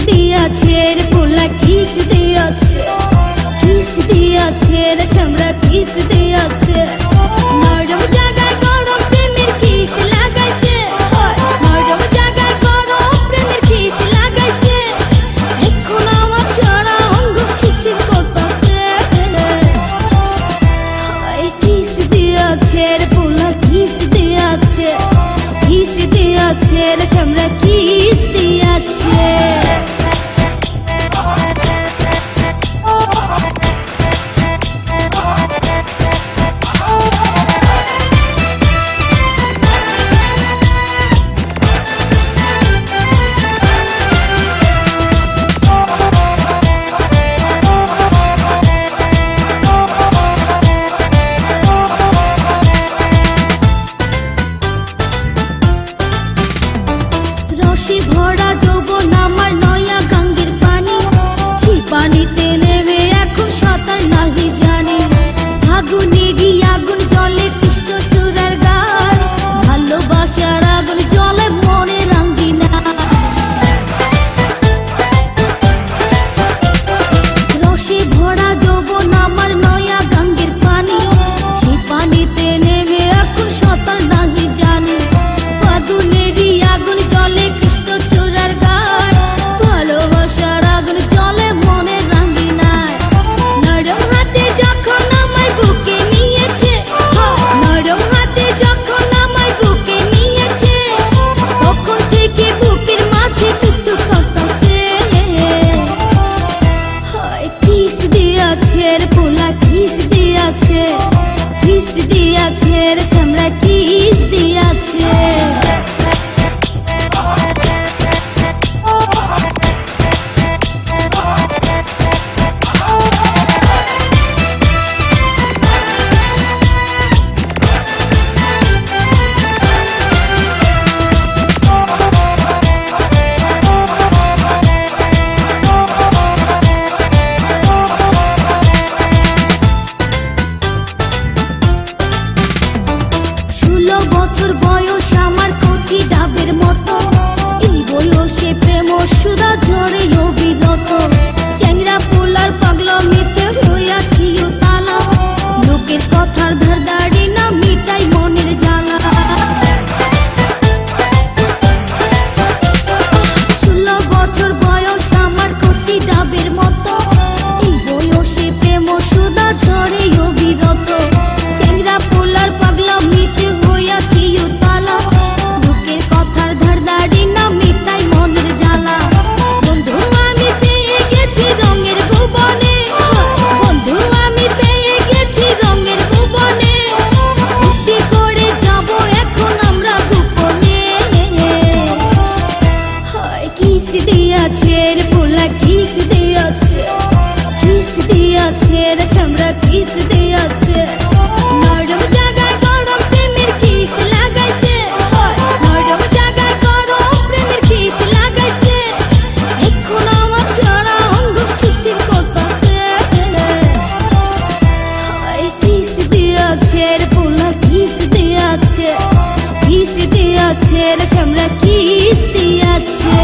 দিয়াছে রে পোলা কিস দিয়াছে রে চামড়া কিস দিয়াছে নরম জায়গায় গরম প্রেমের কিস লাগাইছে নরম জায়গায় গরম প্রেমের কিস লাগাইছে এখন আমার সারা অঙ্গ শিশির করতেছে কিস দিয়াছে রে পোলা কিস দিয়াছে রে চামড়া কিস দিয়াছে রসে ভরা যৌবন আমার নয়া গঙ্গের পানি সেই পানিতে নেমে এখন সাঁতার নাহি জানি আগুনেরই আগুন জলে কৃষ্ণ চূড়ার গায় ভালোবাসার আগুন জলে মনে রাঙ্গি না রসে ভরা যৌবন আমার নয়া গঙ্গের পানি সেই পানিতে নেমে এখন সাঁতার নাহি জানি আগুনেরই আগুন জলে কৃষ্ণ চূড়ার গায় ভালোবাসার আগুন জলে মনে রাঙ্গি নাই নরম হাতে যখন আমায় বুকে নিয়েছে নরম হাতে যখন আমায় বুকে নিয়েছে তখন থেকে বুকের মাঝে টুকটুক করতেছে কিস দিয়াছে রে পোলা কিস দিয়াছে রে চামড়া কিস দিয়াছে বছর বয়স আমার কচি ডাবের মতো এই বয়সে প্রেম সুধা ঝরে অবিরত চ্যাংরা পোলার পাগলামিতে হইয়াছি তালা লোকের কথার ধারদাড়ি না মিটাই মনের জ্বালা 16 বছর বয়স আমার কচি ডাবের মতো এই বয়সে প্রেম সুধা ঝরে অবিরত চ্যাংরা পোলার পাগলামিতে হইয়াছি তালা লোকের কথার ধারদাড়ি না মিটাই মনের জ্বালা বন্ধু আমি পেয়ে গেছি রঙের ভুবনে বন্ধু আমি পেয়ে গেছি রঙের ভুবনে ফুর্তি করে যাব এখন আমরা গোপনে কিস দিয়াছে রে পোলা কিস দিয়াছে রে চামড়া কিস দিয়াছে নরম জায়গায় গরম প্রেমের কিস লাগাইছে নরম জায়গায় গরম প্রেমের কিস লাগাইছে এখন আমার সারা অঙ্গ শিশির করতেছে কিস দিয়াছে রে পোলা কিস দিয়াছে রে চামড়া কিস দিয়াছে